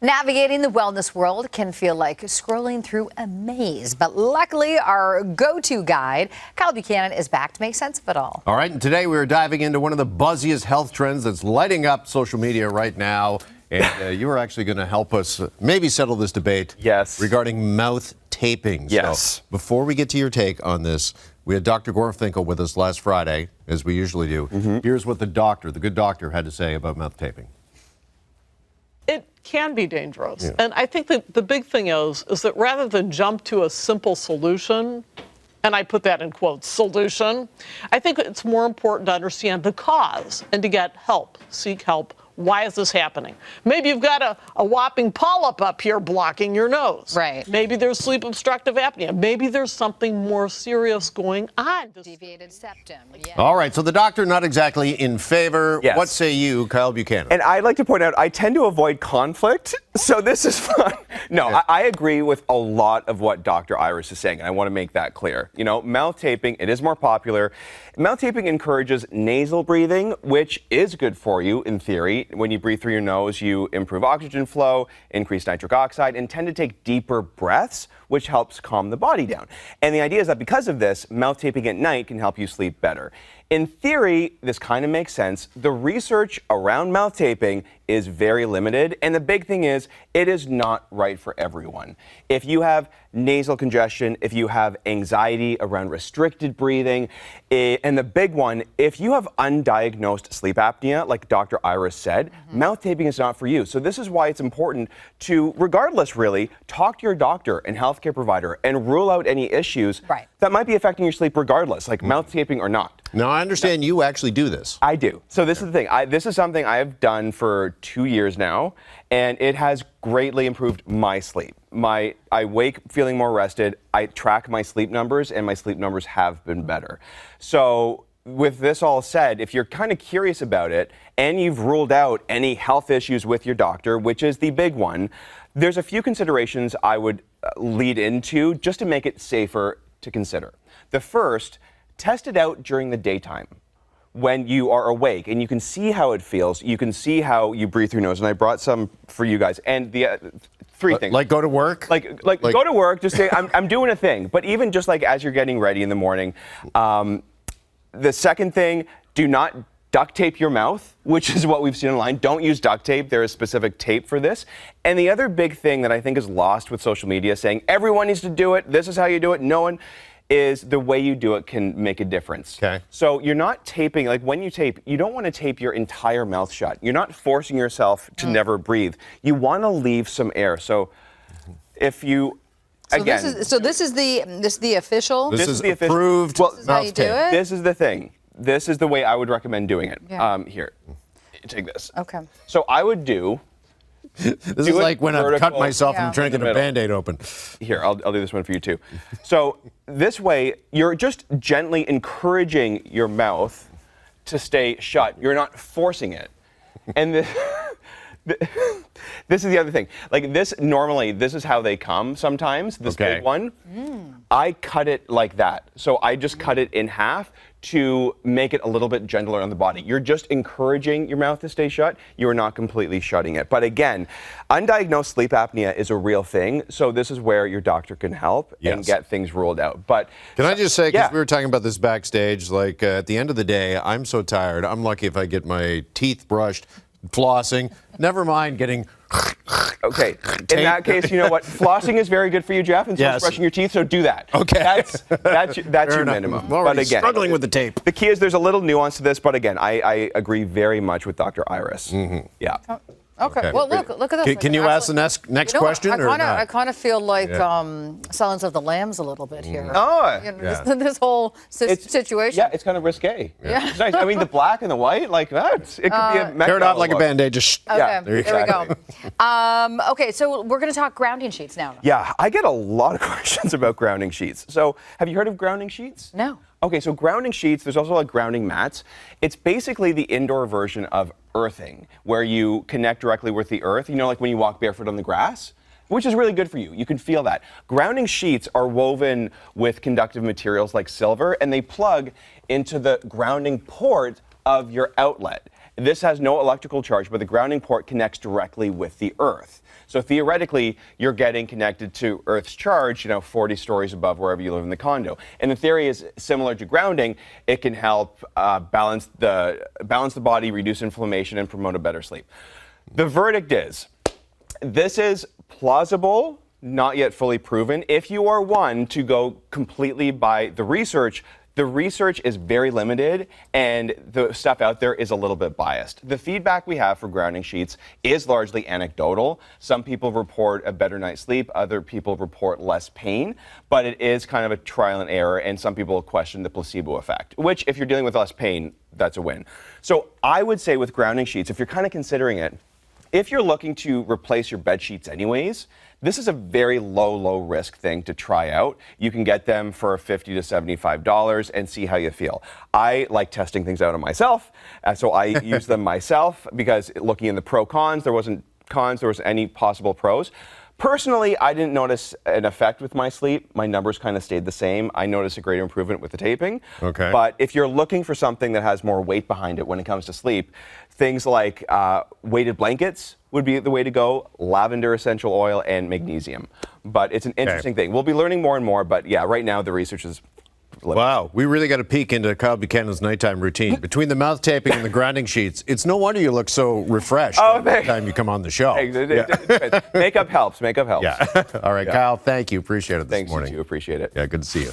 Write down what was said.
Navigating the wellness world can feel like scrolling through a maze, but luckily our go-to guide, Kyle Buchanan, is back to make sense of it all. All right, and today we're diving into one of the buzziest health trends that's lighting up social media right now. And you are actually going to help us maybe settle this debate regarding mouth taping. Yes. So before we get to your take on this, we had Dr. Gorfinkel with us last Friday, as we usually do. Here's what the good doctor, had to say about mouth taping. It can be dangerous. And I think that the big thing is that rather than jump to a simple solution, and I put that in quotes, solution, I think it's more important to understand the cause and to get help, seek help. Why is this happening? Maybe you've got a whopping polyp up here blocking your nose. Right. Maybe there's sleep obstructive apnea. Maybe there's something more serious going on. Deviated septum. Yeah. All right, so the doctor not exactly in favor. Yes. What say you, Kyle Buchanan? And I'd like to point out, I tend to avoid conflict, so this is fun. No, I agree with a lot of what Dr. Iris is saying, and I want to make that clear. You know, mouth taping, it is more popular. Mouth taping encourages nasal breathing, which is good for you in theory. When you breathe through your nose, you improve oxygen flow, increase nitric oxide, and tend to take deeper breaths, which helps calm the body down. And the idea is that because of this, mouth taping at night can help you sleep better. In theory, this kind of makes sense. The research around mouth taping is very limited, and the big thing is it is not right for everyone. If you have nasal congestion, if you have anxiety around restricted breathing, and the big one, if you have undiagnosed sleep apnea, like Dr. Iris said, mouth taping is not for you. So this is why it's important to, regardless really, talk to your doctor and healthcare provider and rule out any issues that might be affecting your sleep regardless, like mouth taping or not. Now, I understand you actually do this. I do. So this is the thing. This is something I have done for 2 years now, and it has greatly improved my sleep. I wake feeling more rested. I track my sleep numbers, and my sleep numbers have been better. So with this all said, if you're kind of curious about it, and you've ruled out any health issues with your doctor, which is the big one, there's a few considerations I would lead into just to make it safer to consider. The first, test it out during the daytime when you are awake, and you can see how it feels. You can see how you breathe through your nose, and I brought some for you guys. And the three things. Like go to work? Like go to work, just say, I'm doing a thing. But even just like as you're getting ready in the morning. The second thing, do not duct tape your mouth, which is what we've seen online. Don't use duct tape. There is specific tape for this. And the other big thing that I think is lost with social media, saying everyone needs to do it, this is how you do it, no one, is the way you do it can make a difference. Okay. So you're not taping, like when you tape, you don't want to tape your entire mouth shut. You're not forcing yourself to never breathe. You want to leave some air. So if you, again. This is the official? This is the approved mouth tape. This is the thing. This is the way I would recommend doing it. Here, take this. Okay. So I would do. This is like when I cut myself and I'm trying to get a Band-Aid open. Here, I'll do this one for you too. So this way, you're just gently encouraging your mouth to stay shut. You're not forcing it. And this is the other thing. Like this, normally, this is how they come sometimes, this big one. I cut it like that. So I just cut it in half to make it a little bit gentler on the body. You're just encouraging your mouth to stay shut. You are not completely shutting it. But again, undiagnosed sleep apnea is a real thing. So this is where your doctor can help and get things ruled out. But can I just say, because we were talking about this backstage, like at the end of the day, I'm so tired. I'm lucky if I get my teeth brushed, flossing. Never mind getting. Okay. In that case, you know what? Flossing is very good for you, Jeff, and so is brushing your teeth. So do that. Okay. That's your minimum. But again, struggling with the tape. The key is there's a little nuance to this, but again, I agree very much with Dr. Iris. Yeah. Okay. Well, look at this. Can you ask the next question? I kind of feel like Silence of the Lambs a little bit here. Oh. This whole situation. Yeah, it's kind of risque. Yeah. It's nice. I mean, the black and the white, like that. It could be a tear it off like a Band-Aid. Just there we go. Okay, so we're going to talk grounding sheets now. Yeah, I get a lot of questions about grounding sheets. So, have you heard of grounding sheets? No. Okay, so grounding sheets, there's also like grounding mats. It's basically the indoor version of earthing, where you connect directly with the earth, you know, like when you walk barefoot on the grass, which is really good for you. You can feel that. Grounding sheets are woven with conductive materials like silver, and they plug into the grounding port of your outlet. This has no electrical charge, but the grounding port connects directly with the earth. So theoretically, you're getting connected to Earth's charge, 40 stories above wherever you live in the condo. And the theory is similar to grounding. It can help balance the body, reduce inflammation, and promote a better sleep. The verdict is, this is plausible, not yet fully proven. If you are one to go completely by the research is very limited, and the stuff out there is a little bit biased. The feedback we have for grounding sheets is largely anecdotal. Some people report a better night's sleep, other people report less pain, but it is kind of a trial and error, and some people question the placebo effect, which if you're dealing with less pain, that's a win. So I would say with grounding sheets, if you're kind of considering it, if you're looking to replace your bed sheets anyways, this is a very low risk thing to try out. You can get them for $50 to $75 and see how you feel. I like testing things out on myself, so I use them myself because looking in the pro-cons, there wasn't any possible pros. Personally, I didn't notice an effect with my sleep. My numbers kind of stayed the same. I noticed a greater improvement with the taping. Okay. But if you're looking for something that has more weight behind it when it comes to sleep, things like weighted blankets would be the way to go, lavender essential oil, and magnesium. But it's an interesting thing. We'll be learning more and more, but yeah, right now the research is limited. Wow, we really got a peek into Kyle Buchanan's nighttime routine. Between the mouth taping and the grounding sheets, it's no wonder you look so refreshed every time you come on the show. Makeup helps. Makeup helps. Yeah. All right, Kyle, thank you. Appreciate it this morning. Thanks, you too. Appreciate it. Yeah, good to see you.